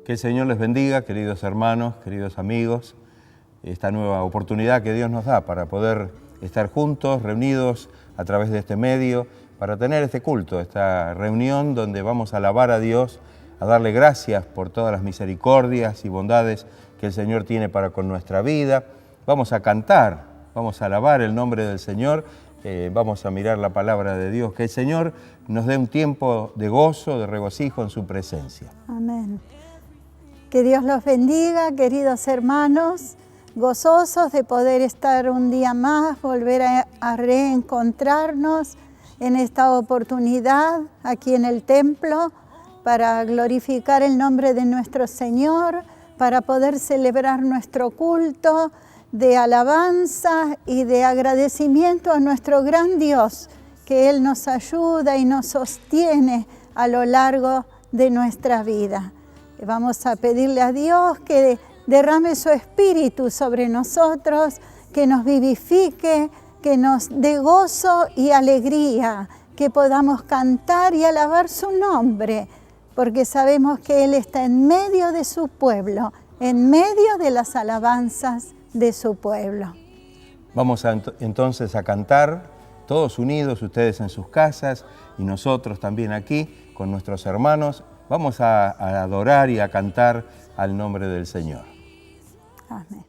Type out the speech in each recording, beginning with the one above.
Que el Señor les bendiga, queridos hermanos, queridos amigos, esta nueva oportunidad que Dios nos da para poder estar juntos, reunidos a través de este medio, para tener este culto, esta reunión donde vamos a alabar a Dios, a darle gracias por todas las misericordias y bondades que el Señor tiene para con nuestra vida. Vamos a cantar, vamos a alabar el nombre del Señor, vamos a mirar la palabra de Dios. Que el Señor nos dé un tiempo de gozo, de regocijo en su presencia. Amén. Que Dios los bendiga, queridos hermanos, gozosos de poder estar un día más, volver a reencontrarnos en esta oportunidad aquí en el templo para glorificar el nombre de nuestro Señor, para poder celebrar nuestro culto de alabanza y de agradecimiento a nuestro gran Dios, que Él nos ayuda y nos sostiene a lo largo de nuestra vida. Vamos a pedirle a Dios que derrame su Espíritu sobre nosotros, que nos vivifique, que nos dé gozo y alegría, que podamos cantar y alabar su nombre, porque sabemos que Él está en medio de su pueblo, en medio de las alabanzas de su pueblo. Vamos entonces a cantar, todos unidos, ustedes en sus casas y nosotros también aquí con nuestros hermanos. Vamos a adorar y a cantar al nombre del Señor. Amén.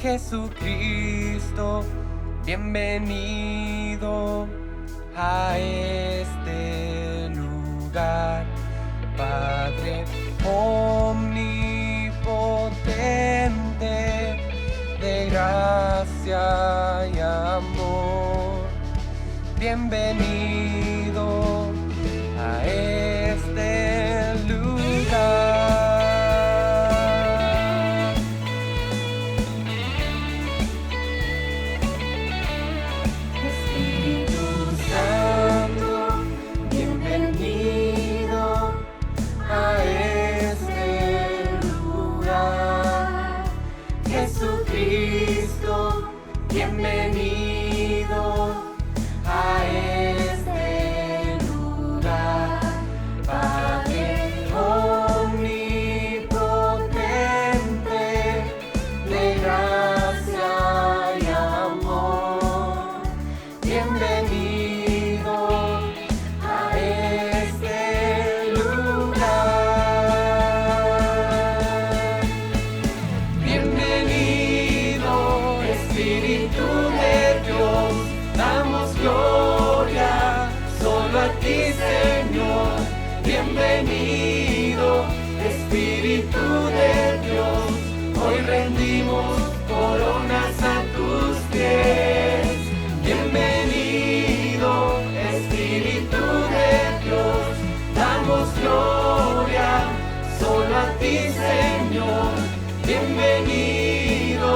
Jesucristo, bienvenido a este lugar. Padre omnipotente, de gracia y amor, bienvenido a este lugar. Bienvenido a este lugar, Padre omnipotente, de gracia y amor. Bienvenido a este lugar. Bienvenido, Espíritu de Dios, damos gloria solo a ti, Señor. Bienvenido, Espíritu de Dios, hoy rendimos coronas a tus pies. Bienvenido, Espíritu ti, Señor. Bienvenido,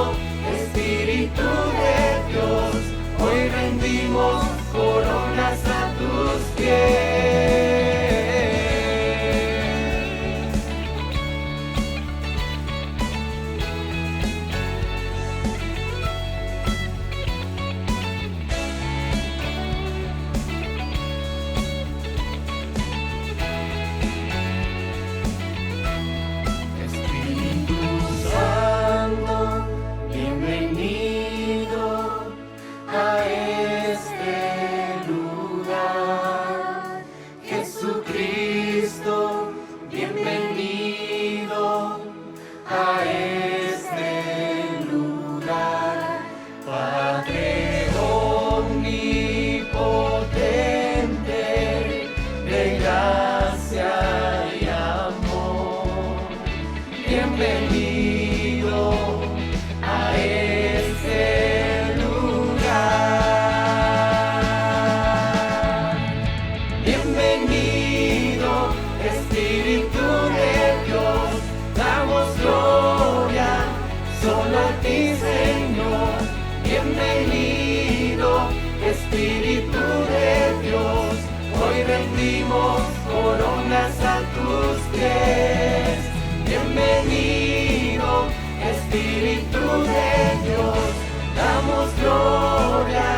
Espíritu de Dios. Hoy rendimos coronas a tus pies. Espíritu de Dios, hoy rendimos coronas a tus pies. Bienvenido, Espíritu de Dios, damos gloria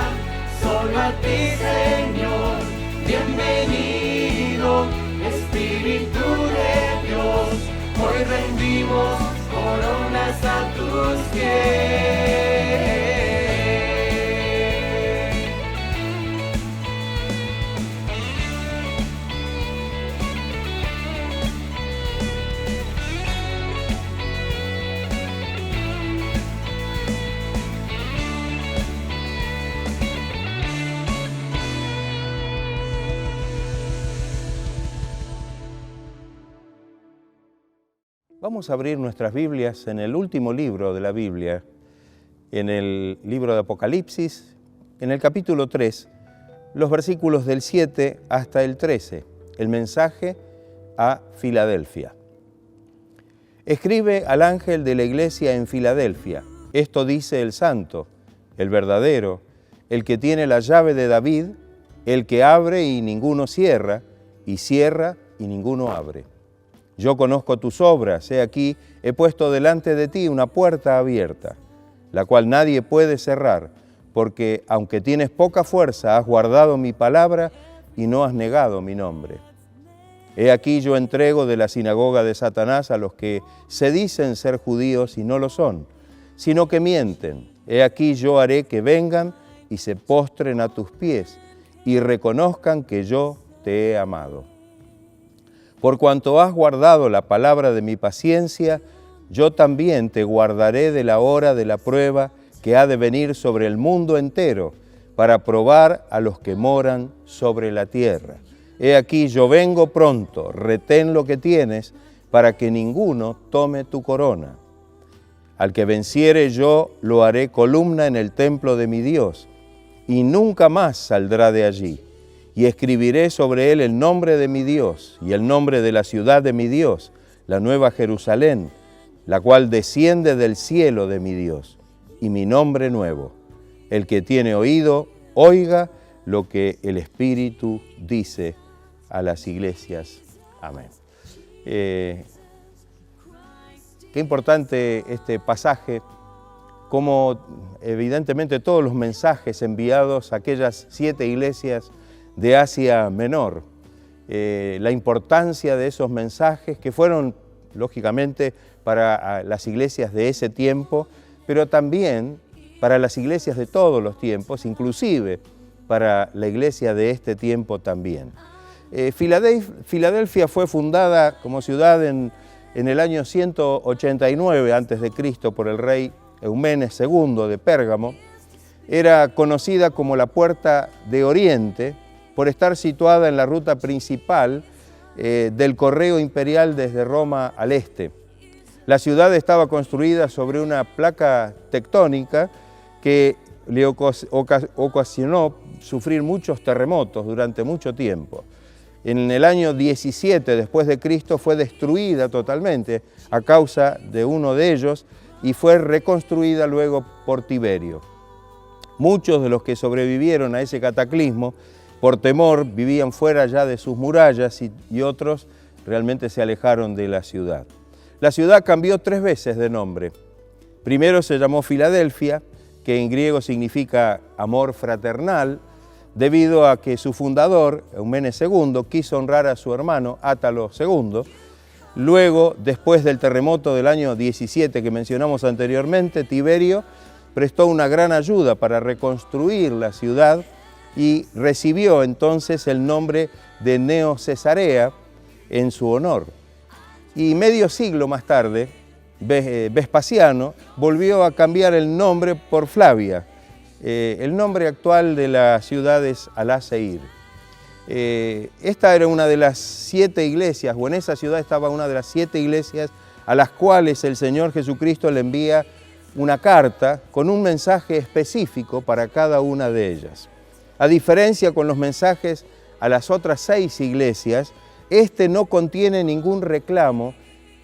solo a ti, Señor. Bienvenido, Espíritu de Dios, hoy rendimos coronas a tus pies. Vamos a abrir nuestras Biblias en el último libro de la Biblia, en el libro de Apocalipsis, en el capítulo 3, los versículos del 7 hasta el 13, el mensaje a Filadelfia. Escribe al ángel de la iglesia en Filadelfia, esto dice el santo, el verdadero, el que tiene la llave de David, el que abre y ninguno cierra, y cierra y ninguno abre. Yo conozco tus obras, he aquí, he puesto delante de ti una puerta abierta, la cual nadie puede cerrar, porque aunque tienes poca fuerza, has guardado mi palabra y no has negado mi nombre. He aquí yo entrego de la sinagoga de Satanás a los que se dicen ser judíos y no lo son, sino que mienten. He aquí yo haré que vengan y se postren a tus pies y reconozcan que yo te he amado. Por cuanto has guardado la palabra de mi paciencia, yo también te guardaré de la hora de la prueba que ha de venir sobre el mundo entero, para probar a los que moran sobre la tierra. He aquí yo vengo pronto, retén lo que tienes, para que ninguno tome tu corona. Al que venciere yo lo haré columna en el templo de mi Dios, y nunca más saldrá de allí. Y escribiré sobre él el nombre de mi Dios y el nombre de la ciudad de mi Dios, la nueva Jerusalén, la cual desciende del cielo de mi Dios, y mi nombre nuevo. El que tiene oído, oiga lo que el Espíritu dice a las iglesias. Amén. Qué importante este pasaje, como evidentemente todos los mensajes enviados a aquellas 7 iglesias de Asia Menor, la importancia de esos mensajes que fueron, lógicamente, para las iglesias de ese tiempo, pero también para las iglesias de todos los tiempos, inclusive para la iglesia de este tiempo también. Filadelfia fue fundada como ciudad en el año 189 a.C. por el rey Eumenes II de Pérgamo. Era conocida como la Puerta de Oriente, por estar situada en la ruta principal del correo imperial desde Roma al este. La ciudad estaba construida sobre una placa tectónica que le ocasionó sufrir muchos terremotos durante mucho tiempo. en el año 17 después de Cristo fue destruida totalmente a causa de uno de ellos y fue reconstruida luego por Tiberio. Muchos de los que sobrevivieron a ese cataclismo, por temor, vivían fuera ya de sus murallas y otros realmente se alejaron de la ciudad. La ciudad cambió 3 veces de nombre. Primero se llamó Filadelfia, que en griego significa amor fraternal, debido a que su fundador, Eumenes II, quiso honrar a su hermano, Átalo II. Luego, después del terremoto del año 17 que mencionamos anteriormente, Tiberio prestó una gran ayuda para reconstruir la ciudad y recibió entonces el nombre de Neo Cesarea en su honor. Y medio siglo más tarde, Vespasiano volvió a cambiar el nombre por Flavia. El nombre actual de la ciudad es Al-Aseir. Esta era una de las 7 iglesias, o en esa ciudad estaba una de las 7 iglesias a las cuales el Señor Jesucristo le envía una carta con un mensaje específico para cada una de ellas. A diferencia con los mensajes a las otras 6 iglesias, este no contiene ningún reclamo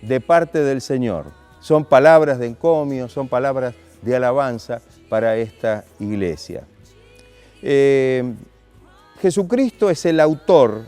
de parte del Señor. Son palabras de encomio, son palabras de alabanza para esta iglesia. Jesucristo es el autor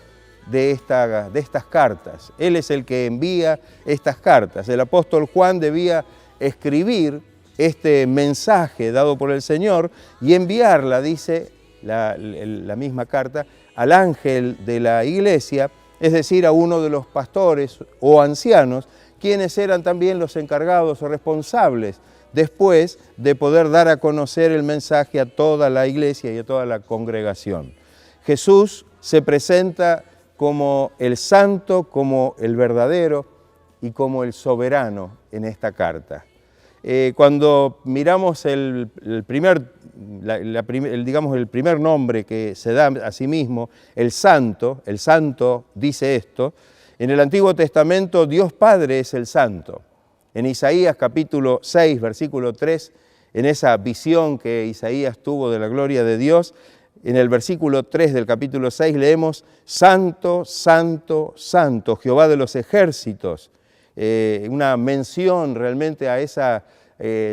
de estas cartas. Él es el que envía estas cartas. El apóstol Juan debía escribir este mensaje dado por el Señor y enviarla, dice la misma carta, al ángel de la iglesia, es decir, a uno de los pastores o ancianos, quienes eran también los encargados o responsables después de poder dar a conocer el mensaje a toda la iglesia y a toda la congregación. Jesús se presenta como el santo, como el verdadero y como el soberano en esta carta. Cuando miramos el primer nombre que se da a sí mismo, el santo dice esto. En el Antiguo Testamento Dios Padre es el santo. En Isaías capítulo 6, versículo 3, en esa visión que Isaías tuvo de la gloria de Dios, en el versículo 3 del capítulo 6 leemos: Santo, Santo, Santo, Jehová de los ejércitos. Una mención realmente a esa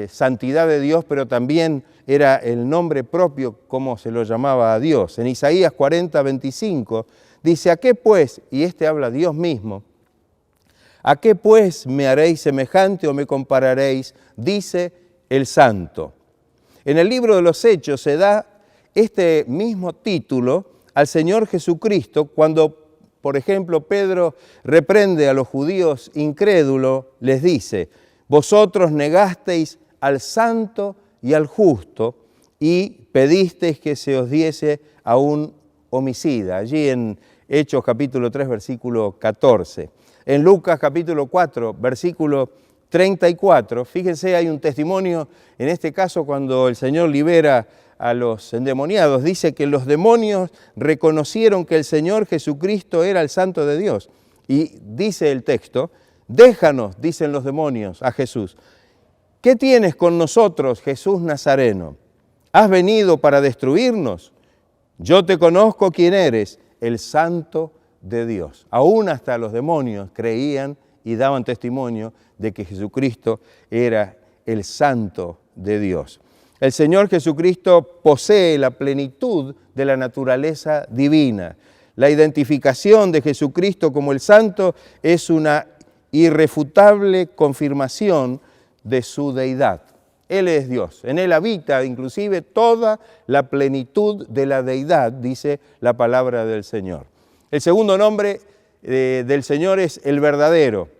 santidad de Dios, pero también era el nombre propio como se lo llamaba a Dios. En Isaías 40, 25 dice: ¿a qué pues? Y habla Dios mismo. ¿A qué pues me haréis semejante o me compararéis? Dice el Santo. En el libro de los Hechos se da este mismo título al Señor Jesucristo cuando, por ejemplo, Pedro reprende a los judíos incrédulos, les dice: vosotros negasteis al santo y al justo y pedisteis que se os diese a un homicida. Allí en Hechos capítulo 3, versículo 14. En Lucas capítulo 4, versículo 34, fíjense, hay un testimonio, en este caso cuando el Señor libera a los endemoniados, dice que los demonios reconocieron que el Señor Jesucristo era el Santo de Dios. Y dice el texto: déjanos, dicen los demonios a Jesús, ¿qué tienes con nosotros, Jesús Nazareno? ¿Has venido para destruirnos? Yo te conozco quién eres, el Santo de Dios. Aún hasta los demonios creían y daban testimonio de que Jesucristo era el Santo de Dios. El Señor Jesucristo posee la plenitud de la naturaleza divina. La identificación de Jesucristo como el Santo es una irrefutable confirmación de su deidad. Él es Dios, en Él habita inclusive toda la plenitud de la deidad, dice la palabra del Señor. El segundo nombre del Señor es el verdadero.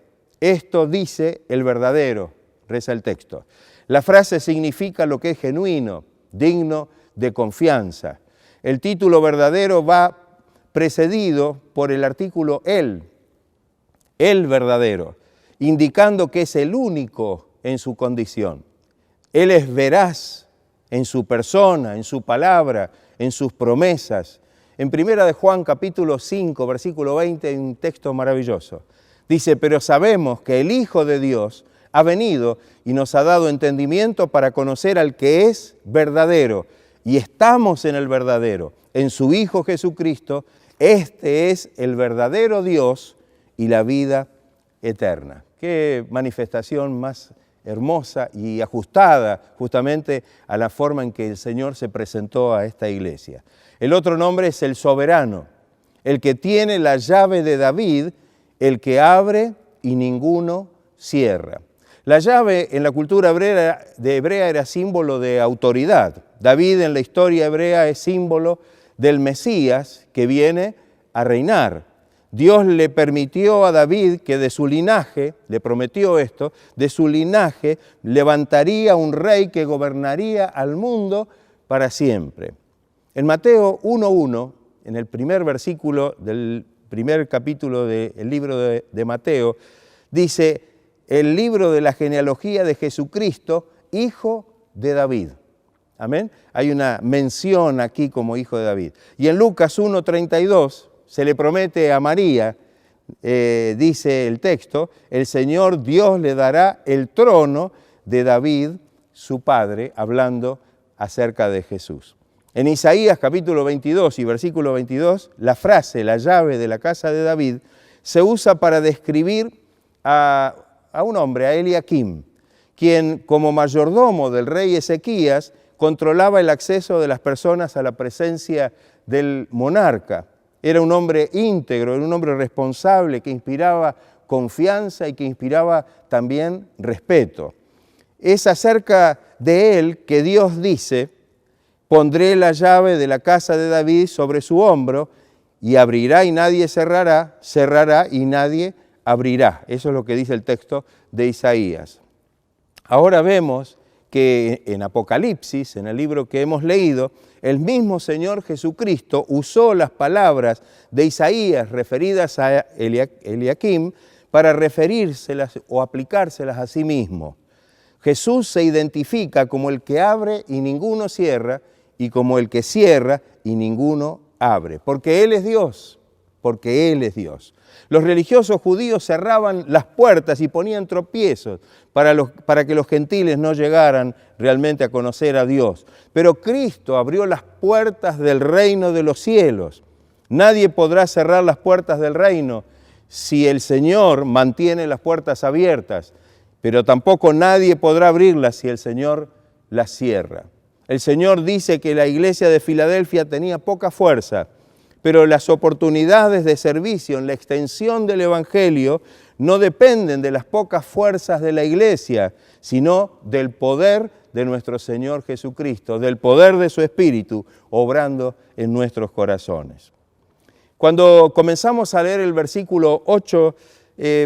Esto dice el verdadero, reza el texto. La frase significa lo que es genuino, digno de confianza. El título verdadero va precedido por el artículo el verdadero, indicando que es el único en su condición. Él es veraz en su persona, en su palabra, en sus promesas. En 1 de Juan capítulo 5, versículo 20, hay un texto maravilloso. Dice: pero sabemos que el Hijo de Dios ha venido y nos ha dado entendimiento para conocer al que es verdadero. Y estamos en el verdadero, en su Hijo Jesucristo, Este es el verdadero Dios y la vida eterna. Qué manifestación más hermosa y ajustada justamente a la forma en que el Señor se presentó a esta iglesia. El otro nombre es el soberano, el que tiene la llave de David, el que abre y ninguno cierra. La llave en la cultura hebrea era símbolo de autoridad. David en la historia hebrea es símbolo del Mesías que viene a reinar. Dios le permitió a David que de su linaje, le prometió esto, de su linaje levantaría un rey que gobernaría al mundo para siempre. En Mateo 1:1, en el primer versículo del primer capítulo del libro de Mateo, dice, el libro de la genealogía de Jesucristo, hijo de David. Amén. Hay una mención aquí como hijo de David. Y en Lucas 1:32 se le promete a María, dice el texto, el Señor Dios le dará el trono de David, su padre, hablando acerca de Jesús. En Isaías capítulo 22 y versículo 22, la frase, la llave de la casa de David, se usa para describir a un hombre, a Eliakim, quien como mayordomo del rey Ezequías controlaba el acceso de las personas a la presencia del monarca. Era un hombre íntegro, era un hombre responsable que inspiraba confianza y que inspiraba también respeto. Es acerca de él que Dios dice, pondré la llave de la casa de David sobre su hombro y abrirá y nadie cerrará, cerrará y nadie abrirá. Eso es lo que dice el texto de Isaías. Ahora vemos que en Apocalipsis, en el libro que hemos leído, el mismo Señor Jesucristo usó las palabras de Isaías referidas a Eliakim para referírselas o aplicárselas a sí mismo. Jesús se identifica como el que abre y ninguno cierra, y como el que cierra y ninguno abre, porque Él es Dios, porque Él es Dios. Los religiosos judíos cerraban las puertas y ponían tropiezos para que los gentiles no llegaran realmente a conocer a Dios. Pero Cristo abrió las puertas del reino de los cielos. Nadie podrá cerrar las puertas del reino si el Señor mantiene las puertas abiertas, pero tampoco nadie podrá abrirlas si el Señor las cierra. El Señor dice que la iglesia de Filadelfia tenía poca fuerza, pero las oportunidades de servicio en la extensión del Evangelio no dependen de las pocas fuerzas de la iglesia, sino del poder de nuestro Señor Jesucristo, del poder de su Espíritu obrando en nuestros corazones. Cuando comenzamos a leer el versículo 8,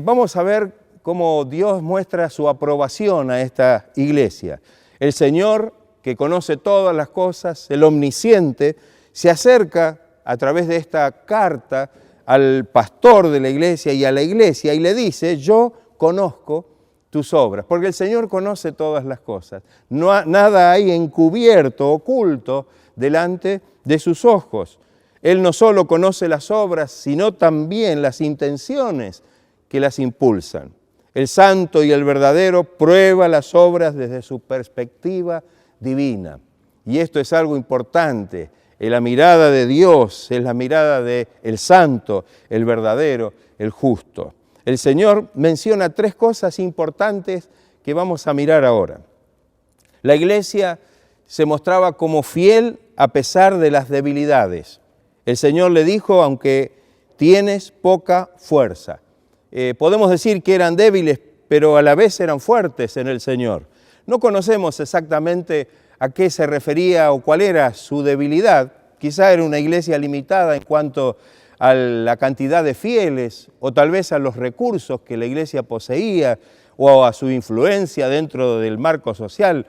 vamos a ver cómo Dios muestra su aprobación a esta iglesia. El Señor, que conoce todas las cosas, el omnisciente, se acerca a través de esta carta al pastor de la iglesia y a la iglesia y le dice, yo conozco tus obras, porque el Señor conoce todas las cosas. Nada hay encubierto, oculto, delante de sus ojos. Él no solo conoce las obras, sino también las intenciones que las impulsan. El santo y el verdadero prueba las obras desde su perspectiva divina. Y esto es algo importante. La mirada de Dios es la mirada del santo, el verdadero, el justo. El Señor menciona tres cosas importantes que vamos a mirar ahora. La iglesia se mostraba como fiel a pesar de las debilidades. El Señor le dijo, aunque tienes poca fuerza. Podemos decir que eran débiles, pero a la vez eran fuertes en el Señor. No conocemos exactamente a qué se refería o cuál era su debilidad. Quizá era una iglesia limitada en cuanto a la cantidad de fieles o tal vez a los recursos que la iglesia poseía o a su influencia dentro del marco social.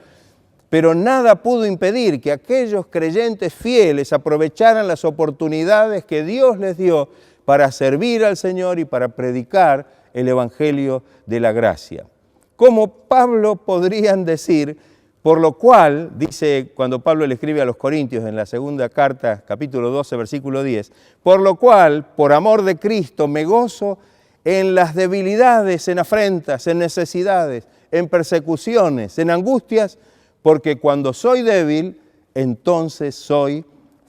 Pero nada pudo impedir que aquellos creyentes fieles aprovecharan las oportunidades que Dios les dio para servir al Señor y para predicar el Evangelio de la gracia. Como Pablo podrían decir, por lo cual, dice cuando Pablo le escribe a los Corintios en la segunda carta, capítulo 12, versículo 10, por lo cual, por amor de Cristo, me gozo en las debilidades, en afrentas, en necesidades, en persecuciones, en angustias, porque cuando soy débil, entonces soy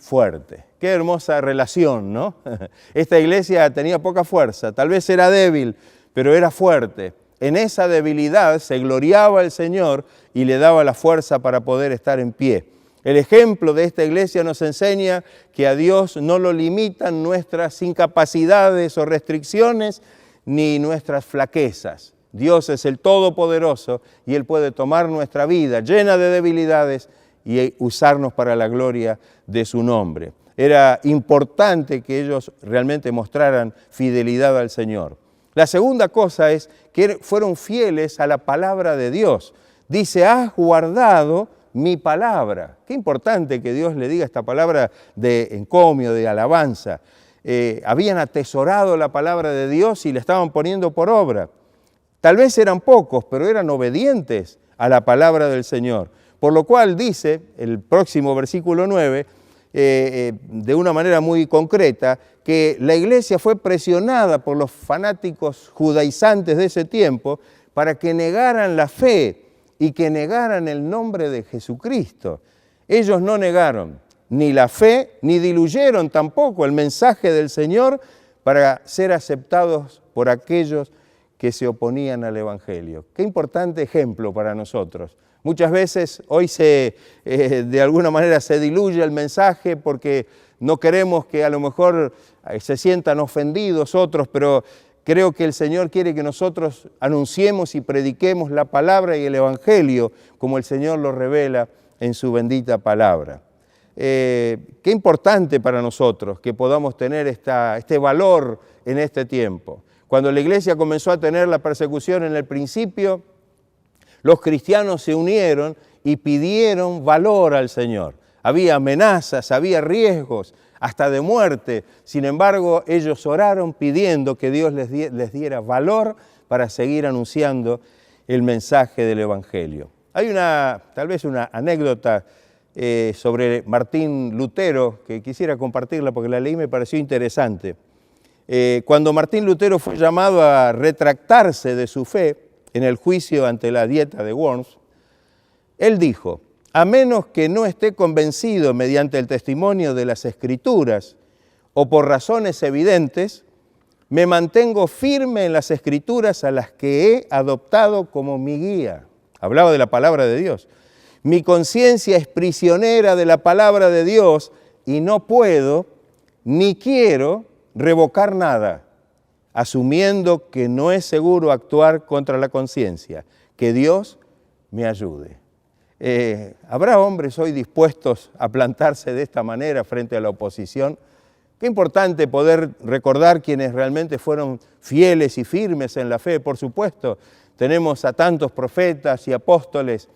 fuerte. Qué hermosa relación, ¿no? Esta iglesia tenía poca fuerza, tal vez era débil, pero era fuerte. En esa debilidad se gloriaba el Señor y le daba la fuerza para poder estar en pie. El ejemplo de esta iglesia nos enseña que a Dios no lo limitan nuestras incapacidades o restricciones ni nuestras flaquezas. Dios es el Todopoderoso y Él puede tomar nuestra vida llena de debilidades y usarnos para la gloria de su nombre. Era importante que ellos realmente mostraran fidelidad al Señor. La segunda cosa es que fueron fieles a la palabra de Dios. Dice, has guardado mi palabra. Qué importante que Dios le diga esta palabra de encomio, de alabanza. Habían atesorado la palabra de Dios y la estaban poniendo por obra. Tal vez eran pocos, pero eran obedientes a la palabra del Señor. Por lo cual dice, el próximo versículo 9, de una manera muy concreta, que la iglesia fue presionada por los fanáticos judaizantes de ese tiempo para que negaran la fe y que negaran el nombre de Jesucristo. Ellos no negaron ni la fe, ni diluyeron tampoco el mensaje del Señor para ser aceptados por aquellos que se oponían al Evangelio. Qué importante ejemplo para nosotros. Muchas veces hoy de alguna manera se diluye el mensaje porque no queremos que a lo mejor se sientan ofendidos otros, pero creo que el Señor quiere que nosotros anunciemos y prediquemos la palabra y el Evangelio como el Señor lo revela en su bendita palabra. Qué importante para nosotros que podamos tener este valor en este tiempo. Cuando la iglesia comenzó a tener la persecución en el principio, los cristianos se unieron y pidieron valor al Señor. Había amenazas, había riesgos, hasta de muerte. Sin embargo, ellos oraron pidiendo que Dios les diera valor para seguir anunciando el mensaje del Evangelio. Hay tal vez una anécdota sobre Martín Lutero que quisiera compartirla porque la leí y me pareció interesante. Cuando Martín Lutero fue llamado a retractarse de su fe en el juicio ante la Dieta de Worms, él dijo, a menos que no esté convencido mediante el testimonio de las Escrituras o por razones evidentes, me mantengo firme en las Escrituras a las que he adoptado como mi guía. Hablaba de la palabra de Dios. Mi conciencia es prisionera de la palabra de Dios y no puedo ni quiero revocar nada, asumiendo que no es seguro actuar contra la conciencia. Que Dios me ayude. ¿Habrá hombres hoy dispuestos a plantarse de esta manera frente a la oposición? Qué importante poder recordar quienes realmente fueron fieles y firmes en la fe, por supuesto. Tenemos a tantos profetas y apóstoles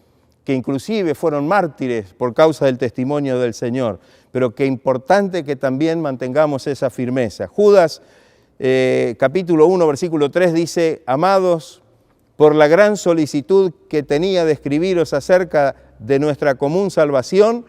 que inclusive fueron mártires por causa del testimonio del Señor, pero qué importante que también mantengamos esa firmeza. Judas, capítulo 1, versículo 3 dice, amados, por la gran solicitud que tenía de escribiros acerca de nuestra común salvación,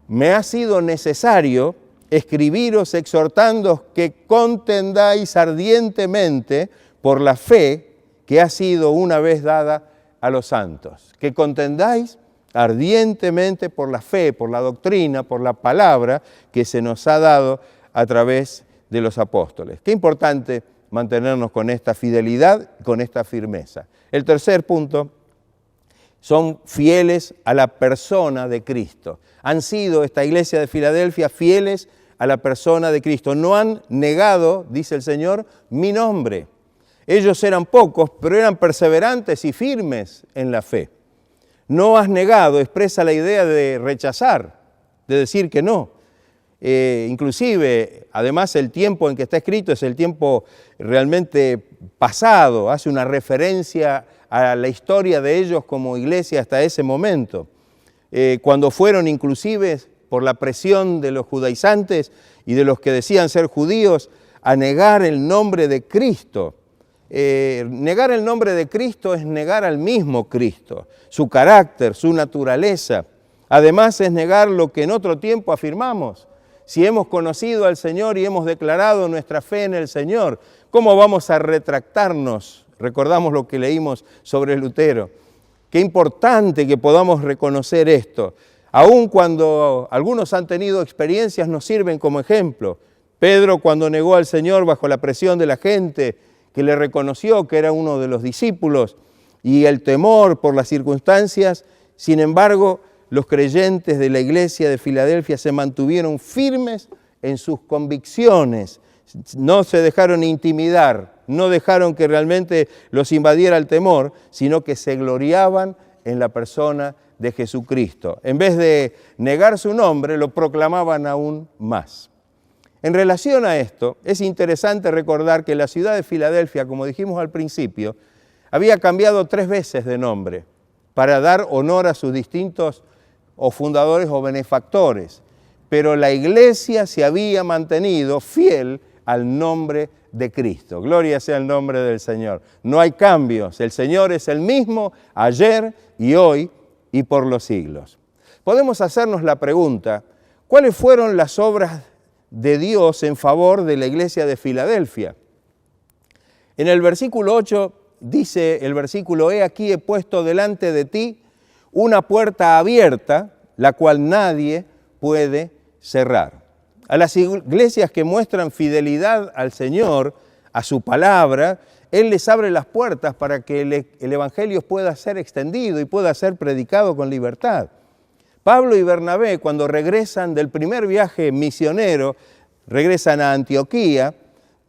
me ha sido necesario escribiros exhortándoos que contendáis ardientemente por la fe que ha sido una vez dada a los santos. Que contendáis ardientemente por la fe, por la doctrina, por la palabra que se nos ha dado a través de los apóstoles. Qué importante mantenernos con esta fidelidad, con esta firmeza. El tercer punto, son fieles a la persona de Cristo. Han sido, esta iglesia de Filadelfia, fieles a la persona de Cristo. No han negado, dice el Señor, mi nombre. Ellos eran pocos, pero eran perseverantes y firmes en la fe. No has negado, expresa la idea de rechazar, de decir que no. Inclusive, además, el tiempo en que está escrito es el tiempo realmente pasado, hace una referencia a la historia de ellos como iglesia hasta ese momento. Cuando fueron inclusive por la presión de los judaizantes y de los que decían ser judíos a negar el nombre de Cristo. Negar el nombre de Cristo es negar al mismo Cristo, su carácter, su naturaleza. Además es negar lo que en otro tiempo afirmamos. Si hemos conocido al Señor y hemos declarado nuestra fe en el Señor, ¿cómo vamos a retractarnos? Recordamos lo que leímos sobre Lutero. Qué importante que podamos reconocer esto. Aun cuando algunos han tenido experiencias, nos sirven como ejemplo. Pedro, cuando negó al Señor bajo la presión de la gente, que le reconoció que era uno de los discípulos, y el temor por las circunstancias, sin embargo, los creyentes de la iglesia de Filadelfia se mantuvieron firmes en sus convicciones, no se dejaron intimidar, no dejaron que realmente los invadiera el temor, sino que se gloriaban en la persona de Jesucristo. En vez de negar su nombre, lo proclamaban aún más. En relación a esto, es interesante recordar que la ciudad de Filadelfia, como dijimos al principio, había cambiado 3 veces de nombre para dar honor a sus distintos o fundadores o benefactores, pero la iglesia se había mantenido fiel al nombre de Cristo. Gloria sea el nombre del Señor. No hay cambios, el Señor es el mismo ayer y hoy y por los siglos. Podemos hacernos la pregunta, ¿cuáles fueron las obras de Dios en favor de la iglesia de Filadelfia? En el versículo 8 dice el versículo: he aquí he puesto delante de ti una puerta abierta, la cual nadie puede cerrar. A las iglesias que muestran fidelidad al Señor, a su palabra, Él les abre las puertas para que el Evangelio pueda ser extendido y pueda ser predicado con libertad. Pablo y Bernabé, cuando regresan del primer viaje misionero, regresan a Antioquía,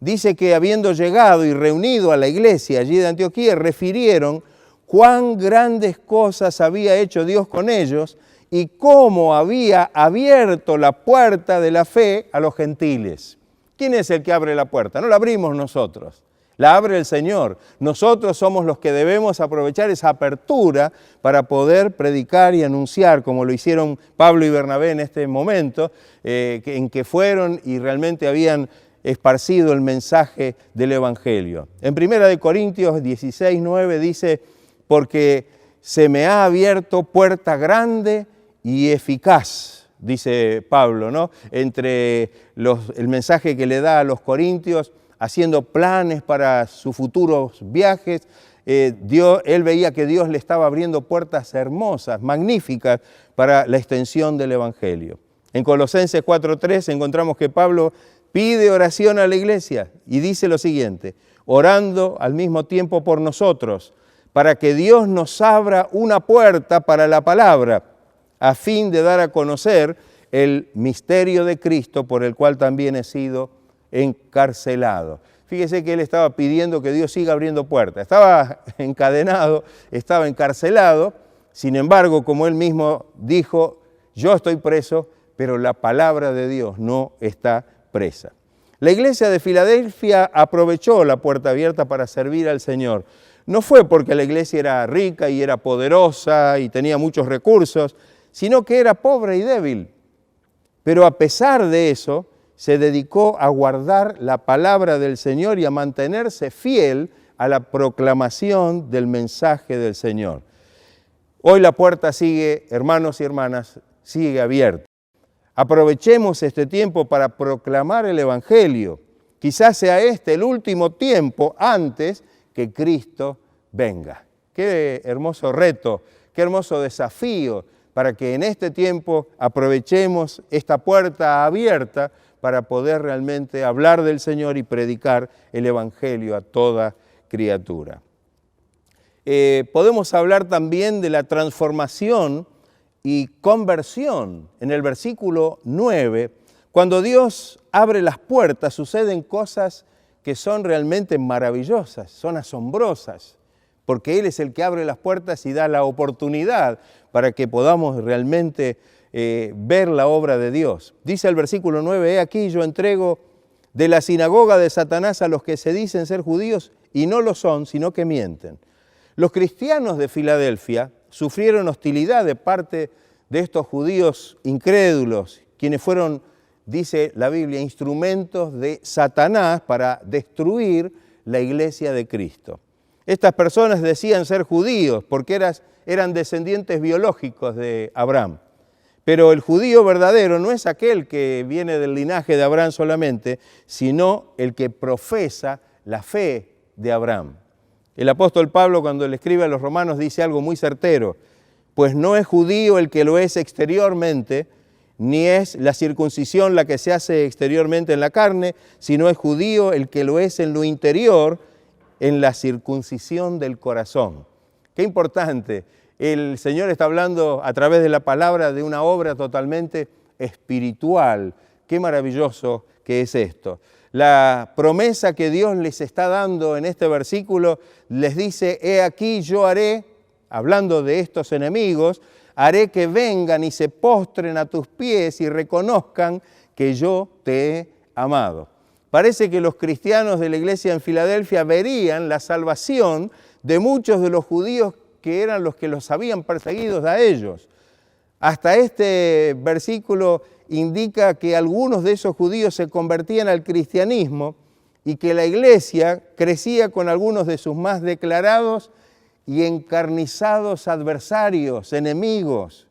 dice que habiendo llegado y reunido a la iglesia allí de Antioquía, refirieron cuán grandes cosas había hecho Dios con ellos y cómo había abierto la puerta de la fe a los gentiles. ¿Quién es el que abre la puerta? No la abrimos nosotros, la abre el Señor. Nosotros somos los que debemos aprovechar esa apertura para poder predicar y anunciar, como lo hicieron Pablo y Bernabé en este momento, en que fueron y realmente habían esparcido el mensaje del Evangelio. En 1 Corintios 16, 9 dice: porque se me ha abierto puerta grande y eficaz, dice Pablo, ¿no? Entre el mensaje que le da a los corintios, haciendo planes para sus futuros viajes, él veía que Dios le estaba abriendo puertas hermosas, magníficas, para la extensión del Evangelio. En Colosenses 4:3 encontramos que Pablo pide oración a la iglesia y dice lo siguiente: orando al mismo tiempo por nosotros, para que Dios nos abra una puerta para la palabra, a fin de dar a conocer el misterio de Cristo, por el cual también he sido encarcelado. Fíjese que él estaba pidiendo que Dios siga abriendo puertas. Estaba encadenado, estaba encarcelado, sin embargo, como él mismo dijo, yo estoy preso, pero la palabra de Dios no está presa. La iglesia de Filadelfia aprovechó la puerta abierta para servir al Señor. No fue porque la iglesia era rica y era poderosa y tenía muchos recursos, sino que era pobre y débil. Pero a pesar de eso, se dedicó a guardar la palabra del Señor y a mantenerse fiel a la proclamación del mensaje del Señor. Hoy la puerta sigue, hermanos y hermanas, sigue abierta. Aprovechemos este tiempo para proclamar el Evangelio. Quizás sea este el último tiempo antes que Cristo venga. Qué hermoso reto, qué hermoso desafío para que en este tiempo aprovechemos esta puerta abierta para poder realmente hablar del Señor y predicar el Evangelio a toda criatura. Podemos hablar también de la transformación y conversión. En el versículo 9, cuando Dios abre las puertas, suceden cosas que son realmente maravillosas, son asombrosas, porque Él es el que abre las puertas y da la oportunidad para que podamos realmente ver la obra de Dios. Dice el versículo 9, he aquí yo entrego de la sinagoga de Satanás a los que se dicen ser judíos y no lo son, sino que mienten. Los cristianos de Filadelfia sufrieron hostilidad de parte de estos judíos incrédulos, quienes fueron, dice la Biblia, instrumentos de Satanás para destruir la iglesia de Cristo. Estas personas decían ser judíos porque eran descendientes biológicos de Abraham. Pero el judío verdadero no es aquel que viene del linaje de Abraham solamente, sino el que profesa la fe de Abraham. El apóstol Pablo, cuando le escribe a los romanos, dice algo muy certero. Pues no es judío el que lo es exteriormente, ni es la circuncisión la que se hace exteriormente en la carne, sino es judío el que lo es en lo interior, en la circuncisión del corazón. Qué importante. El Señor está hablando a través de la palabra de una obra totalmente espiritual. Qué maravilloso que es esto. La promesa que Dios les está dando en este versículo les dice: he aquí yo haré, hablando de estos enemigos, haré que vengan y se postren a tus pies y reconozcan que yo te he amado. Parece que los cristianos de la iglesia en Filadelfia verían la salvación de muchos de los judíos que eran los que los habían perseguido a ellos. Hasta este versículo indica que algunos de esos judíos se convertían al cristianismo y que la iglesia crecía con algunos de sus más declarados y encarnizados adversarios, enemigos.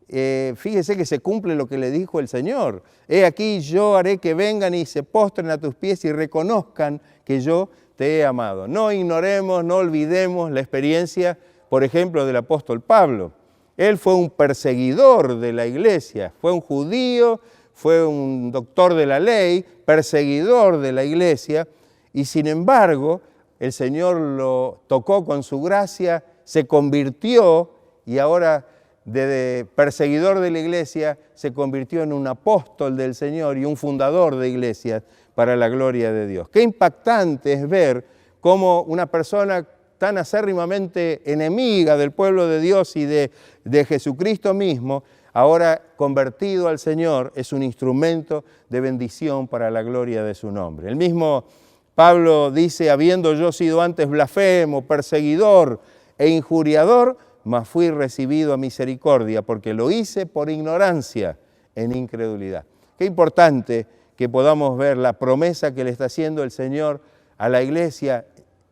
Fíjese que se cumple lo que le dijo el Señor. He aquí yo haré que vengan y se postren a tus pies y reconozcan que yo te he amado. No ignoremos, no olvidemos la experiencia, por ejemplo, del apóstol Pablo. Él fue un perseguidor de la iglesia, fue un judío, fue un doctor de la ley, perseguidor de la iglesia, y sin embargo, el Señor lo tocó con su gracia, se convirtió y ahora de perseguidor de la iglesia se convirtió en un apóstol del Señor y un fundador de iglesias para la gloria de Dios. Qué impactante es ver cómo una persona tan acérrimamente enemiga del pueblo de Dios y de Jesucristo mismo, ahora convertido al Señor, es un instrumento de bendición para la gloria de su nombre. El mismo Pablo dice: habiendo yo sido antes blasfemo, perseguidor e injuriador, mas fui recibido a misericordia, porque lo hice por ignorancia, en incredulidad. Qué importante que podamos ver la promesa que le está haciendo el Señor a la iglesia,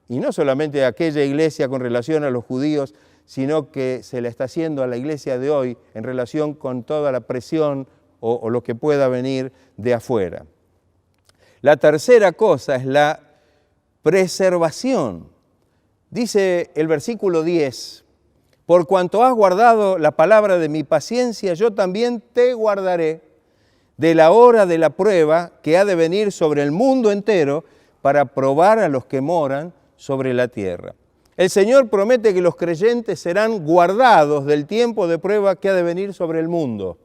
y no solamente a aquella iglesia con relación a los judíos, sino que se le está haciendo a la iglesia de hoy en relación con toda la presión o lo que pueda venir de afuera. La tercera cosa es la preservación. Dice el versículo 10, por cuanto has guardado la palabra de mi paciencia, yo también te guardaré de la hora de la prueba que ha de venir sobre el mundo entero para probar a los que moran sobre la tierra. El Señor promete que los creyentes serán guardados del tiempo de prueba que ha de venir sobre el mundo.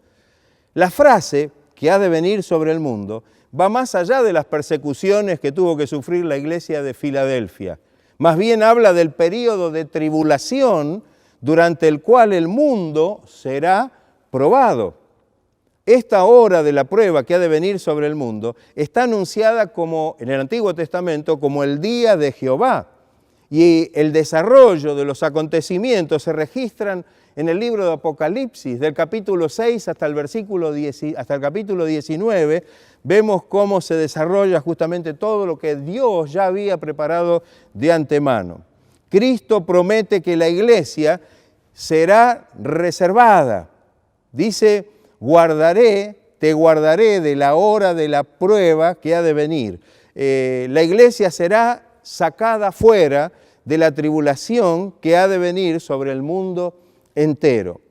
La frase que ha de venir sobre el mundo va más allá de las persecuciones que tuvo que sufrir la iglesia de Filadelfia. Más bien habla del período de tribulación durante el cual el mundo será probado. Esta hora de la prueba que ha de venir sobre el mundo está anunciada como, en el Antiguo Testamento, como el día de Jehová. Y el desarrollo de los acontecimientos se registran en el libro de Apocalipsis, del capítulo 6 hasta el capítulo 19, vemos cómo se desarrolla justamente todo lo que Dios ya había preparado de antemano. Cristo promete que la iglesia será reservada. Dice: te guardaré de la hora de la prueba que ha de venir. La iglesia será sacada fuera de la tribulación que ha de venir sobre el mundo entero.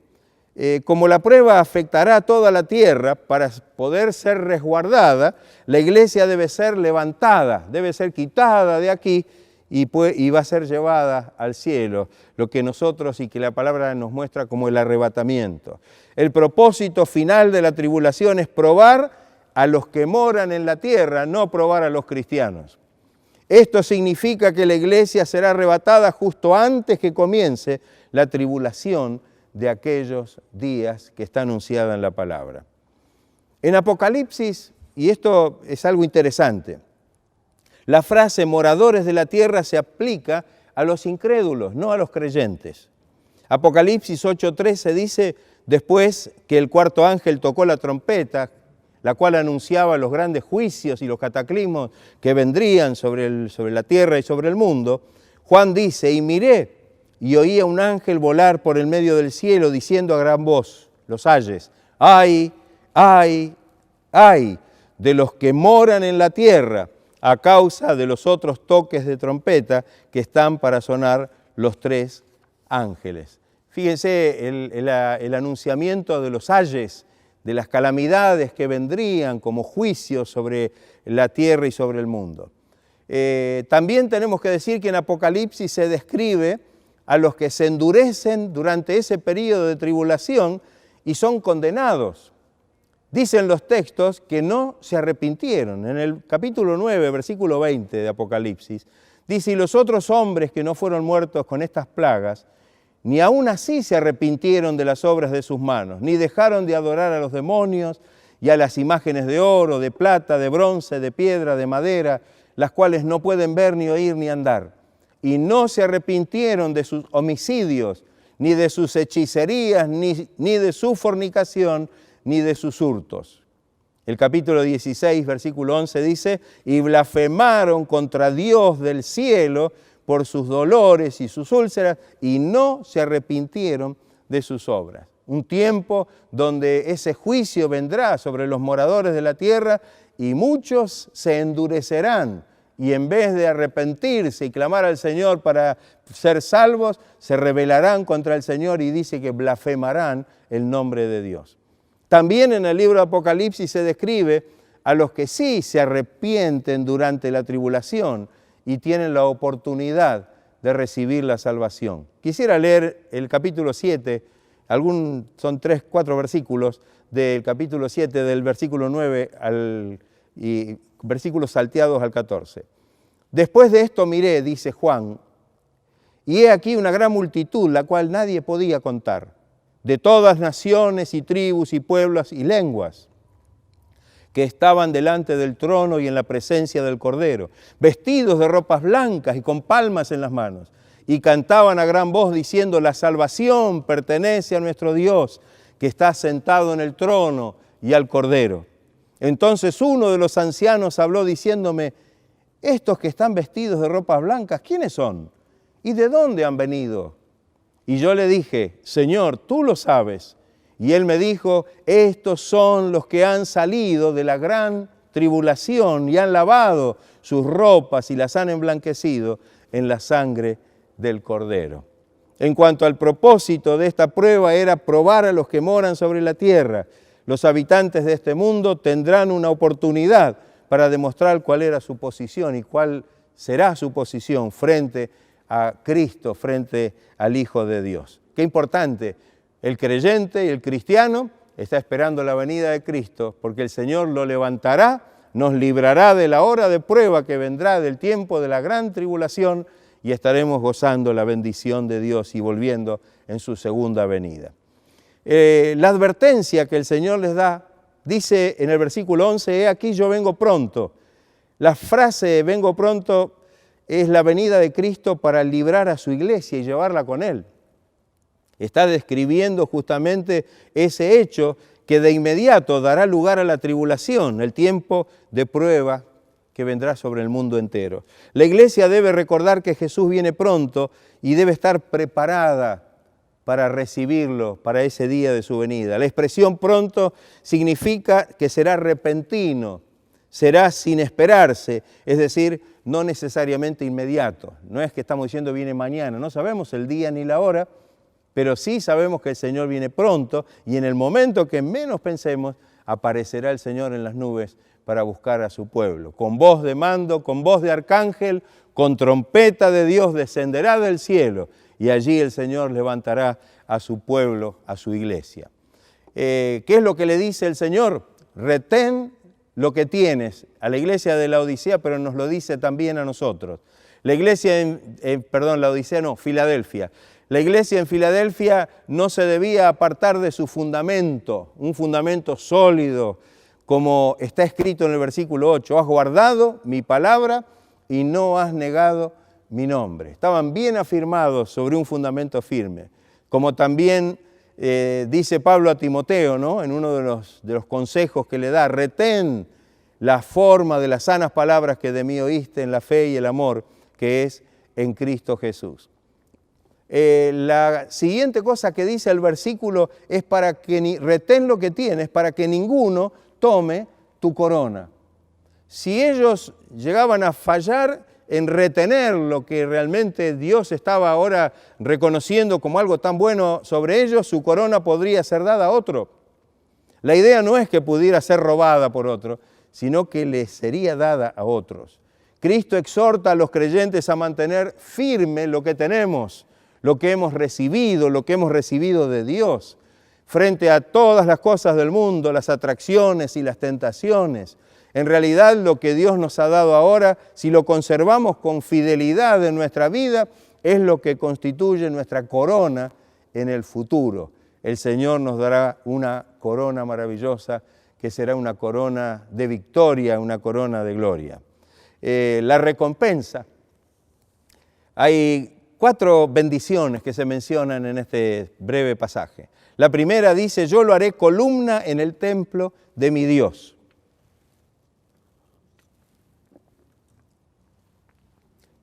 Como la prueba afectará a toda la tierra, para poder ser resguardada, la iglesia debe ser levantada, debe ser quitada de aquí y va a ser llevada al cielo, lo que nosotros y que la palabra nos muestra como el arrebatamiento. El propósito final de la tribulación es probar a los que moran en la tierra, no probar a los cristianos. Esto significa que la iglesia será arrebatada justo antes que comience la tribulación de aquellos días que está anunciada en la palabra. En Apocalipsis, y esto es algo interesante, la frase moradores de la tierra se aplica a los incrédulos, no a los creyentes. Apocalipsis 8:13 dice: después que el cuarto ángel tocó la trompeta, la cual anunciaba los grandes juicios y los cataclismos que vendrían sobre la tierra y sobre el mundo, Juan dice: y miré, y oí a un ángel volar por el medio del cielo, diciendo a gran voz, los ayes: ¡ay, ay, ay! De los que moran en la tierra, a causa de los otros toques de trompeta que están para sonar los 3 ángeles. Fíjense el anunciamiento de los ayes, de las calamidades que vendrían como juicios sobre la tierra y sobre el mundo. También tenemos que decir que en Apocalipsis se describe a los que se endurecen durante ese periodo de tribulación y son condenados. Dicen los textos que no se arrepintieron. En el capítulo 9, versículo 20 de Apocalipsis, dice: y los otros hombres que no fueron muertos con estas plagas, ni aún así se arrepintieron de las obras de sus manos, ni dejaron de adorar a los demonios y a las imágenes de oro, de plata, de bronce, de piedra, de madera, las cuales no pueden ver, ni oír, ni andar. Y no se arrepintieron de sus homicidios, ni de sus hechicerías, ni de su fornicación, ni de sus hurtos. El capítulo 16, versículo 11 dice: y blasfemaron contra Dios del cielo por sus dolores y sus úlceras, y no se arrepintieron de sus obras. Un tiempo donde ese juicio vendrá sobre los moradores de la tierra y muchos se endurecerán y en vez de arrepentirse y clamar al Señor para ser salvos, se rebelarán contra el Señor y dice que blasfemarán el nombre de Dios. También en el libro de Apocalipsis se describe a los que sí se arrepienten durante la tribulación y tienen la oportunidad de recibir la salvación. Quisiera leer el capítulo 7, son 3, 4 versículos del capítulo 7, del versículo 9 y versículos salteados al 14. Después de esto miré, dice Juan, y he aquí una gran multitud, la cual nadie podía contar, de todas naciones y tribus y pueblos y lenguas, que estaban delante del trono y en la presencia del Cordero, vestidos de ropas blancas y con palmas en las manos, y cantaban a gran voz diciendo: la salvación pertenece a nuestro Dios, que está sentado en el trono y al Cordero. Entonces uno de los ancianos habló diciéndome: estos que están vestidos de ropas blancas, ¿quiénes son? ¿Y de dónde han venido? Y yo le dije: Señor, tú lo sabes. Y él me dijo: estos son los que han salido de la gran tribulación y han lavado sus ropas y las han emblanquecido en la sangre del Cordero. En cuanto al propósito de esta prueba, era probar a los que moran sobre la tierra. Los habitantes de este mundo tendrán una oportunidad para demostrar cuál era su posición y cuál será su posición frente a Cristo, frente al Hijo de Dios. Qué importante. El creyente y el cristiano está esperando la venida de Cristo, porque el Señor lo levantará, nos librará de la hora de prueba que vendrá, del tiempo de la gran tribulación, y estaremos gozando la bendición de Dios y volviendo en su segunda venida. La advertencia que el Señor les da, dice en el versículo 11, he aquí yo vengo pronto. La frase vengo pronto es la venida de Cristo para librar a su iglesia y llevarla con Él. Está describiendo justamente ese hecho que de inmediato dará lugar a la tribulación, el tiempo de prueba que vendrá sobre el mundo entero. La iglesia debe recordar que Jesús viene pronto y debe estar preparada para recibirlo, para ese día de su venida. La expresión pronto significa que será repentino, será sin esperarse, es decir, no necesariamente inmediato. No es que estamos diciendo viene mañana, no sabemos el día ni la hora, pero sí sabemos que el Señor viene pronto y en el momento que menos pensemos, aparecerá el Señor en las nubes para buscar a su pueblo. Con voz de mando, con voz de arcángel, con trompeta de Dios descenderá del cielo y allí el Señor levantará a su pueblo, a su iglesia. ¿Qué es lo que le dice el Señor? Retén lo que tienes a la iglesia de Laodicea, pero nos lo dice también a nosotros. La iglesia Filadelfia. La iglesia en Filadelfia no se debía apartar de su fundamento, un fundamento sólido, como está escrito en el versículo 8, has guardado mi palabra y no has negado mi nombre. Estaban bien afirmados sobre un fundamento firme, como también dice Pablo a Timoteo, ¿no? En uno de los consejos que le da, retén la forma de las sanas palabras que de mí oíste en la fe y el amor que es en Cristo Jesús. La siguiente cosa que dice el versículo es para que retén lo que tienes, para que ninguno tome tu corona. Si ellos llegaban a fallar, en retener lo que realmente Dios estaba ahora reconociendo como algo tan bueno sobre ellos, su corona podría ser dada a otro. La idea no es que pudiera ser robada por otro, sino que le sería dada a otros. Cristo exhorta a los creyentes a mantener firme lo que tenemos, lo que hemos recibido de Dios, frente a todas las cosas del mundo, las atracciones y las tentaciones. En realidad, lo que Dios nos ha dado ahora, si lo conservamos con fidelidad en nuestra vida, es lo que constituye nuestra corona en el futuro. El Señor nos dará una corona maravillosa, que será una corona de victoria, una corona de gloria. La recompensa. Hay 4 bendiciones que se mencionan en este breve pasaje. La primera dice, yo lo haré columna en el templo de mi Dios.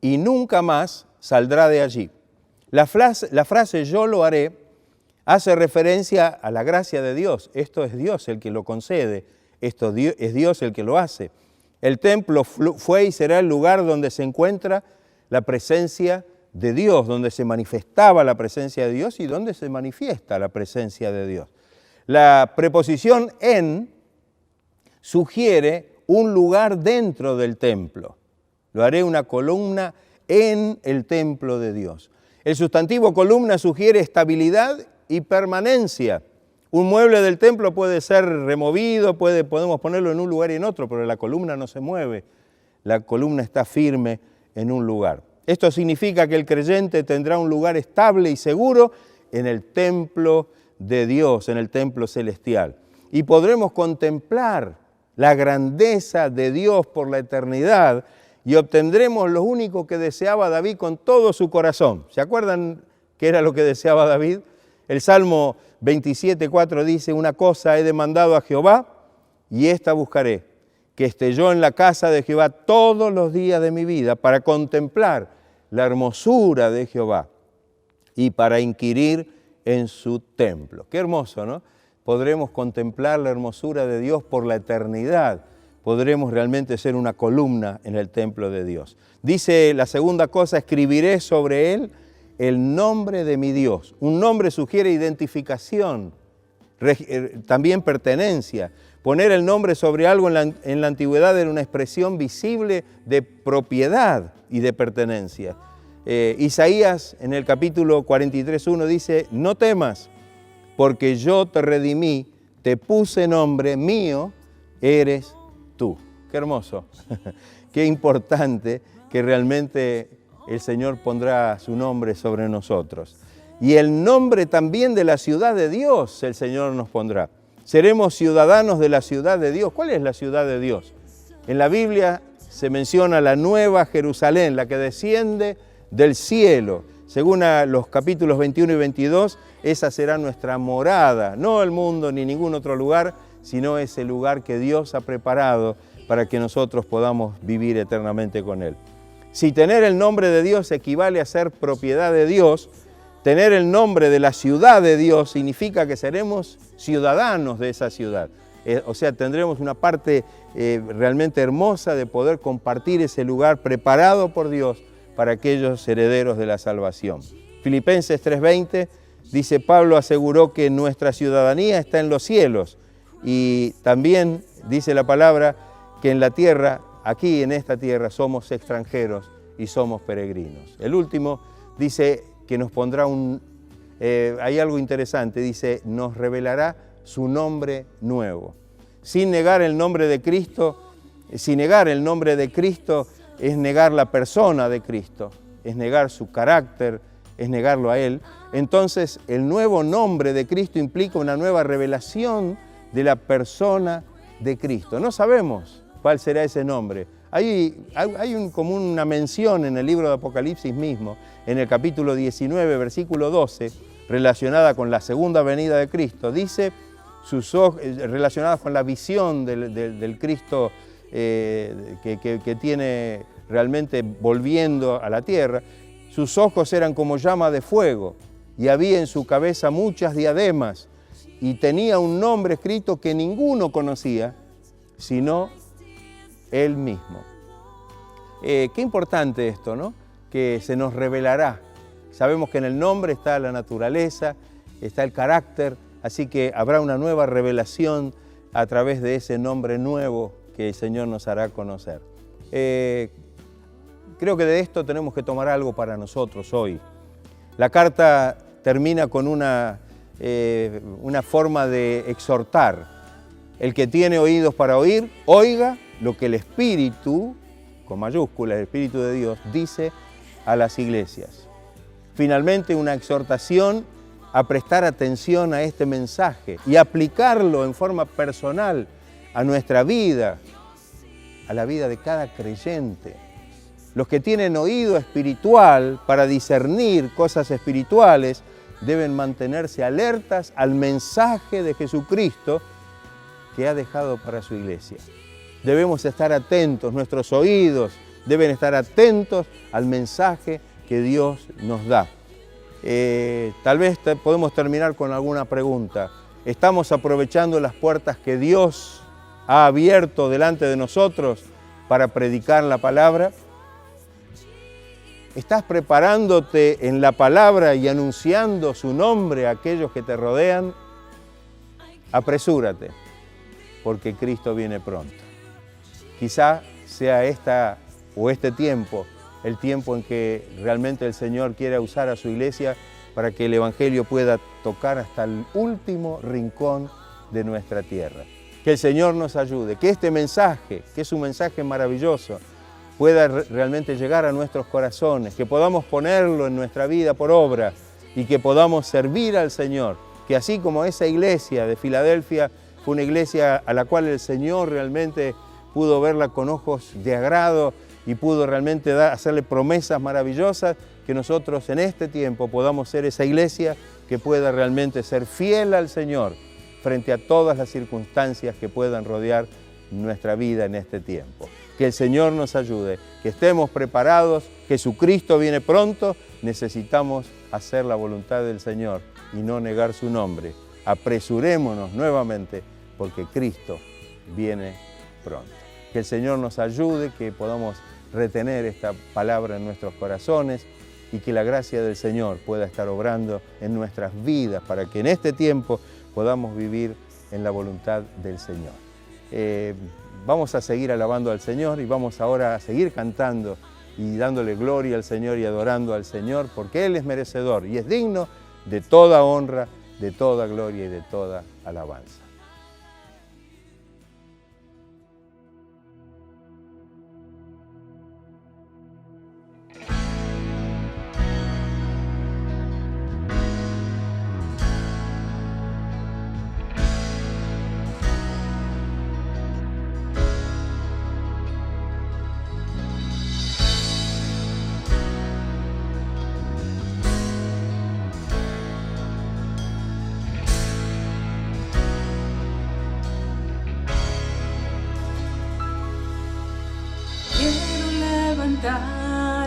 Y nunca más saldrá de allí. La frase yo lo haré hace referencia a la gracia de Dios. Esto es Dios el que lo concede, esto es Dios el que lo hace. El templo fue y será el lugar donde se encuentra la presencia de Dios, donde se manifestaba la presencia de Dios y donde se manifiesta la presencia de Dios. La preposición en sugiere un lugar dentro del templo. Lo haré una columna en el templo de Dios. El sustantivo columna sugiere estabilidad y permanencia. Un mueble del templo puede ser removido, podemos ponerlo en un lugar y en otro, pero la columna no se mueve. La columna está firme en un lugar. Esto significa que el creyente tendrá un lugar estable y seguro en el templo de Dios, en el templo celestial. Y podremos contemplar la grandeza de Dios por la eternidad y obtendremos lo único que deseaba David con todo su corazón. ¿Se acuerdan qué era lo que deseaba David? El Salmo 27:4 dice, una cosa he demandado a Jehová y esta buscaré, que esté yo en la casa de Jehová todos los días de mi vida para contemplar la hermosura de Jehová y para inquirir en su templo. Qué hermoso, ¿no? Podremos contemplar la hermosura de Dios por la eternidad. Podremos realmente ser una columna en el templo de Dios. Dice la segunda cosa, escribiré sobre él el nombre de mi Dios. Un nombre sugiere identificación, también pertenencia. Poner el nombre sobre algo en la antigüedad era una expresión visible de propiedad y de pertenencia. Isaías en el capítulo 43:1 dice, no temas, porque yo te redimí, te puse nombre, mío eres tú. Qué hermoso, qué importante que realmente el Señor pondrá su nombre sobre nosotros. Y el nombre también de la ciudad de Dios el Señor nos pondrá. Seremos ciudadanos de la ciudad de Dios. ¿Cuál es la ciudad de Dios? En la Biblia se menciona la nueva Jerusalén, la que desciende del cielo. Según los capítulos 21 y 22, esa será nuestra morada, no el mundo ni ningún otro lugar, sino ese lugar que Dios ha preparado para que nosotros podamos vivir eternamente con Él. Si tener el nombre de Dios equivale a ser propiedad de Dios, tener el nombre de la ciudad de Dios significa que seremos ciudadanos de esa ciudad. O sea, tendremos una parte realmente hermosa de poder compartir ese lugar preparado por Dios para aquellos herederos de la salvación. Filipenses 3:20 dice, Pablo aseguró que nuestra ciudadanía está en los cielos y también dice la palabra que en la tierra, aquí en esta tierra, somos extranjeros y somos peregrinos. El último dice que nos pondrá hay algo interesante, dice, nos revelará su nombre nuevo. Sin negar el nombre de Cristo, negar es negar la persona de Cristo, es negar su carácter, es negarlo a Él. Entonces, el nuevo nombre de Cristo implica una nueva revelación de la persona de Cristo. No sabemos cuál será ese nombre. Hay como una mención en el libro de Apocalipsis mismo, en el capítulo 19, versículo 12, relacionada con la segunda venida de Cristo. Dice, sus ojos, relacionada con la visión del Cristo que tiene realmente volviendo a la tierra. Sus ojos eran como llama de fuego y había en su cabeza muchas diademas y tenía un nombre escrito que ninguno conocía, sino Él mismo. Qué importante esto, ¿no? Que se nos revelará. Sabemos que en el nombre está la naturaleza, está el carácter, así que habrá una nueva revelación a través de ese nombre nuevo que el Señor nos hará conocer. Creo que de esto tenemos que tomar algo para nosotros hoy. La carta termina con una forma de exhortar. El que tiene oídos para oír, oiga lo que el Espíritu, con mayúsculas, el Espíritu de Dios, dice a las iglesias. Finalmente, una exhortación a prestar atención a este mensaje y aplicarlo en forma personal a nuestra vida, a la vida de cada creyente. Los que tienen oído espiritual para discernir cosas espirituales deben mantenerse alertas al mensaje de Jesucristo que ha dejado para su iglesia. Debemos estar atentos, nuestros oídos deben estar atentos al mensaje que Dios nos da. Tal vez podemos terminar con alguna pregunta. ¿Estamos aprovechando las puertas que Dios ha abierto delante de nosotros para predicar la palabra? ¿Estás preparándote en la palabra y anunciando su nombre a aquellos que te rodean? Apresúrate, porque Cristo viene pronto. Quizá sea este tiempo, el tiempo en que realmente el Señor quiere usar a su iglesia para que el Evangelio pueda tocar hasta el último rincón de nuestra tierra. Que el Señor nos ayude, que este mensaje, que es un mensaje maravilloso, pueda realmente llegar a nuestros corazones, que podamos ponerlo en nuestra vida por obra y que podamos servir al Señor. Que así como esa iglesia de Filadelfia fue una iglesia a la cual el Señor realmente pudo verla con ojos de agrado y pudo realmente hacerle promesas maravillosas, que nosotros en este tiempo podamos ser esa iglesia que pueda realmente ser fiel al Señor frente a todas las circunstancias que puedan rodear nuestra vida en este tiempo. Que el Señor nos ayude, que estemos preparados, Jesucristo viene pronto, necesitamos hacer la voluntad del Señor y no negar su nombre. Apresurémonos nuevamente porque Cristo viene pronto. Que el Señor nos ayude, que podamos retener esta palabra en nuestros corazones y que la gracia del Señor pueda estar obrando en nuestras vidas para que en este tiempo podamos vivir en la voluntad del Señor. Vamos a seguir alabando al Señor y vamos ahora a seguir cantando y dándole gloria al Señor y adorando al Señor porque Él es merecedor y es digno de toda honra, de toda gloria y de toda alabanza.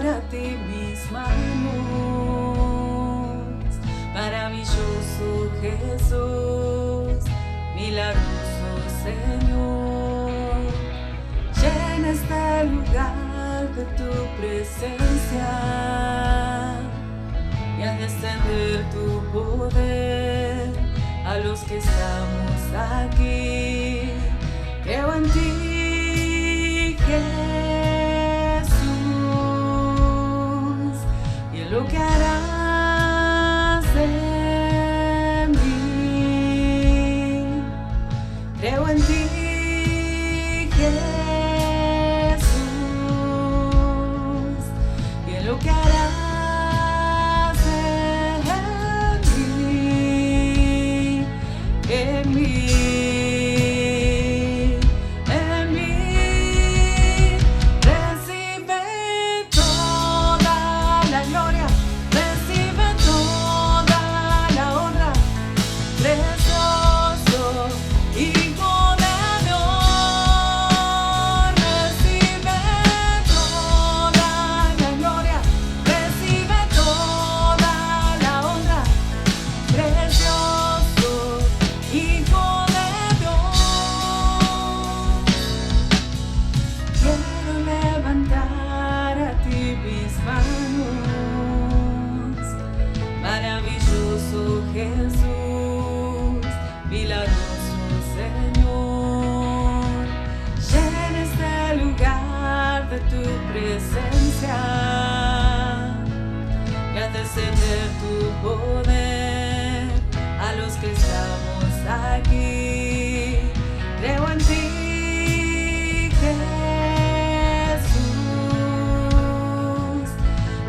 A ti mis manos, maravilloso Jesús, milagroso Señor, llena este lugar de tu presencia y haz descender tu poder a los que estamos aquí. Creo en ti, lo que harás en mí. Creo en ti, Jesús, y en lo que harás en mí, en mí. Recibe toda tu presencia y haz descender tu poder a los que estamos aquí. Creo en ti, Jesús,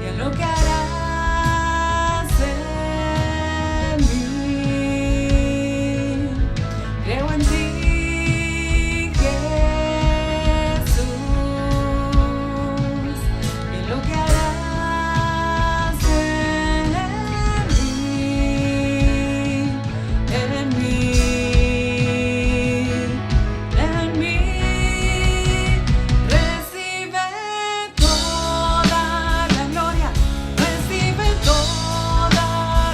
y en lo que harás en mí. Creo en ti, Jesús, y en lo que harás en mí, en mí. Recibe toda la gloria, recibe toda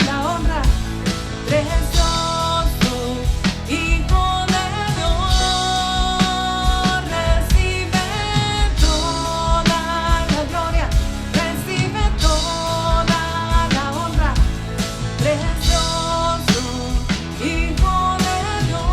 la honra, precioso Hijo de Dios. Recibe toda la gloria, recibe toda la honra, precioso Hijo de Dios.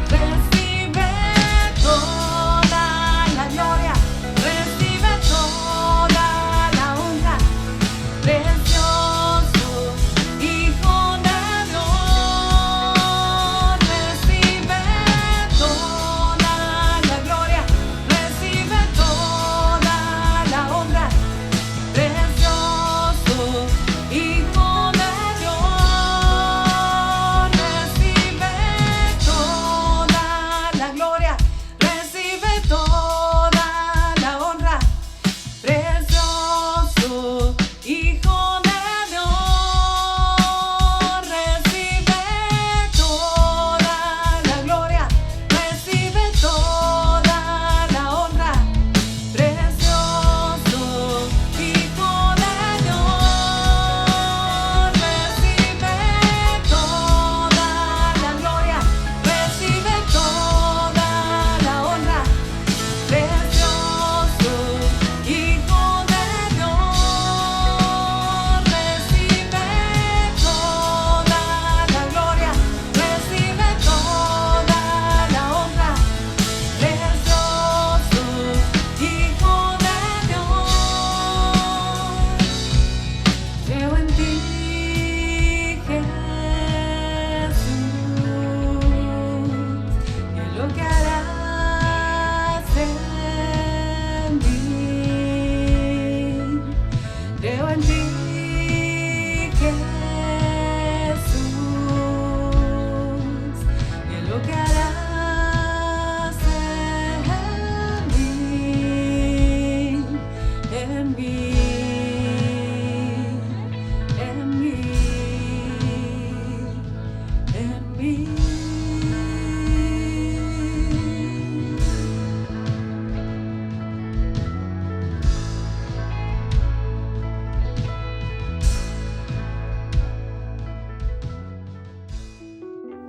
Recibe toda la gloria, recibe toda la honra, precioso Hijo de Dios. Recibe toda la gloria, recibe toda la honra, precioso Hijo de Dios. Recibe toda la gloria, recibe toda la honra, precioso Hijo de Dios. Recibe toda la gloria, recibe toda la honra, precioso Hijo de Dios. Recibe toda la gloria, recibe toda la honra, precioso Hijo de Dios. Recibe toda la gloria, recibe toda la honra, precioso Hijo de Dios. Creo en ti, Jesús, y en lo que harás en mí. Creo en ti, Jesús, y en lo que harás en mí, en mí, en mí, en mí.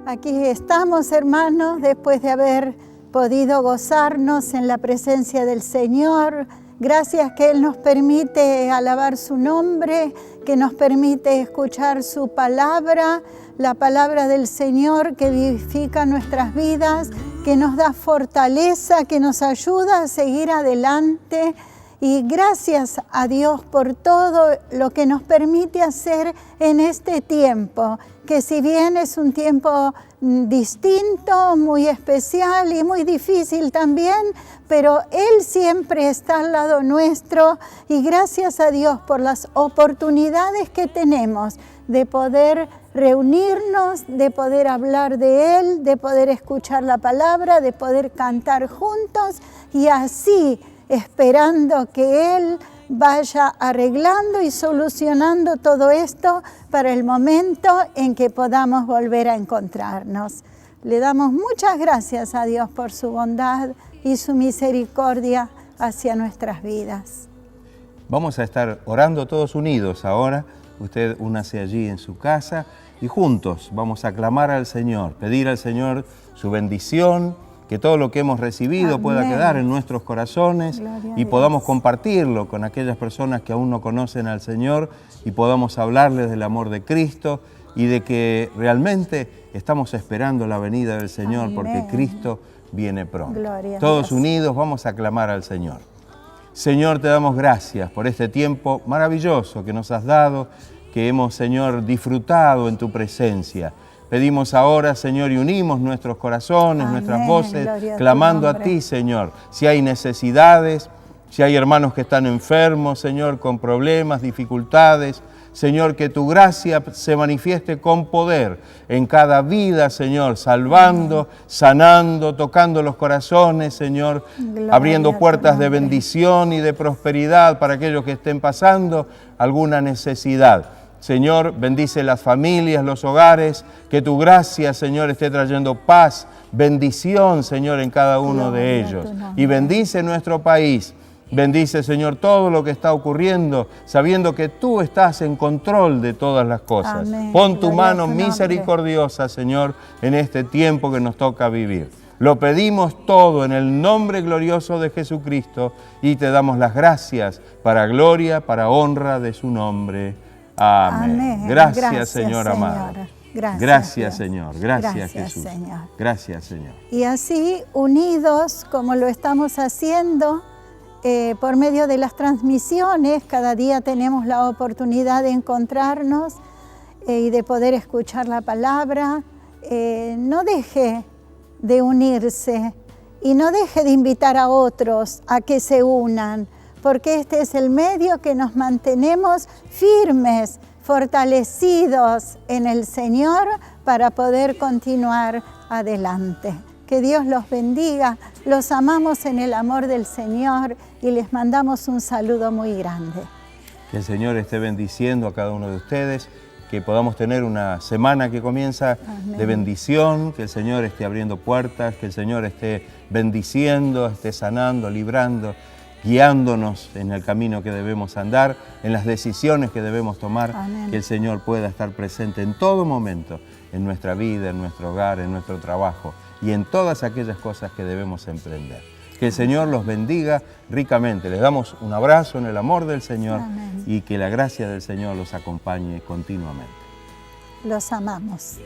Aquí estamos, hermanos, después de haber podido gozarnos en la presencia del Señor. Gracias que Él nos permite alabar su nombre, que nos permite escuchar su palabra, la palabra del Señor que vivifica nuestras vidas, que nos da fortaleza, que nos ayuda a seguir adelante. Y gracias a Dios por todo lo que nos permite hacer en este tiempo, que si bien es un tiempo distinto, muy especial y muy difícil también, pero Él siempre está al lado nuestro y gracias a Dios por las oportunidades que tenemos de poder reunirnos, de poder hablar de Él, de poder escuchar la palabra, de poder cantar juntos y así esperando que Él vaya arreglando y solucionando todo esto para el momento en que podamos volver a encontrarnos. Le damos muchas gracias a Dios por su bondad y su misericordia hacia nuestras vidas. Vamos a estar orando todos unidos ahora. Usted únase allí en su casa y juntos vamos a clamar al Señor, pedir al Señor su bendición, que todo lo que hemos recibido Amén. pueda quedar en nuestros corazones Gloria a y podamos Dios. compartirlo con aquellas personas que aún no conocen al Señor y podamos hablarles del amor de Cristo y de que realmente estamos esperando la venida del Señor. Amén. Porque Cristo viene pronto. Gloria a Todos Dios. unidos vamos a clamar al Señor. Señor, te damos gracias por este tiempo maravilloso que nos has dado, que hemos, Señor, disfrutado en tu presencia. Pedimos ahora, Señor, y unimos nuestros corazones, Amén. nuestras voces, Gloria a tu clamando a nombre. ti, Señor. Si hay necesidades, si hay hermanos que están enfermos, Señor, con problemas, dificultades, Señor, que tu gracia se manifieste con poder en cada vida, Señor, salvando, sanando, tocando los corazones, Señor, Gloria abriendo a tu puertas de nombre. bendición y de prosperidad para aquellos que estén pasando alguna necesidad. Señor, bendice las familias, los hogares, que tu gracia, Señor, esté trayendo paz, bendición, Señor, en cada uno de Gloria a ellos. tu nombre. Y bendice nuestro país. Bendice, Señor, todo lo que está ocurriendo, sabiendo que tú estás en control de todas las cosas. Amén. Pon tu Gloria a mano tu nombre. misericordiosa, Señor, en este tiempo que nos toca vivir. Lo pedimos todo en el nombre glorioso de Jesucristo y te damos las gracias para gloria, para honra de su nombre. Amén. Amén. Gracias, Señor amado. Gracias, Gracias, Dios. Señor. Gracias, Gracias, Jesús. Señor. Gracias, Señor. Y así, unidos, como lo estamos haciendo, por medio de las transmisiones, cada día tenemos la oportunidad de encontrarnos y de poder escuchar la palabra. No deje de unirse y no deje de invitar a otros a que se unan, porque este es el medio que nos mantenemos firmes, fortalecidos en el Señor para poder continuar adelante. Que Dios los bendiga, los amamos en el amor del Señor y les mandamos un saludo muy grande. Que el Señor esté bendiciendo a cada uno de ustedes, que podamos tener una semana que comienza Amén. de bendición, que el Señor esté abriendo puertas, que el Señor esté bendiciendo, esté sanando, librando, guiándonos en el camino que debemos andar, en las decisiones que debemos tomar. Amén. Que el Señor pueda estar presente en todo momento, en nuestra vida, en nuestro hogar, en nuestro trabajo y en todas aquellas cosas que debemos emprender. Que el Señor los bendiga ricamente. Les damos un abrazo en el amor del Señor. Amén. Y que la gracia del Señor los acompañe continuamente. Los amamos.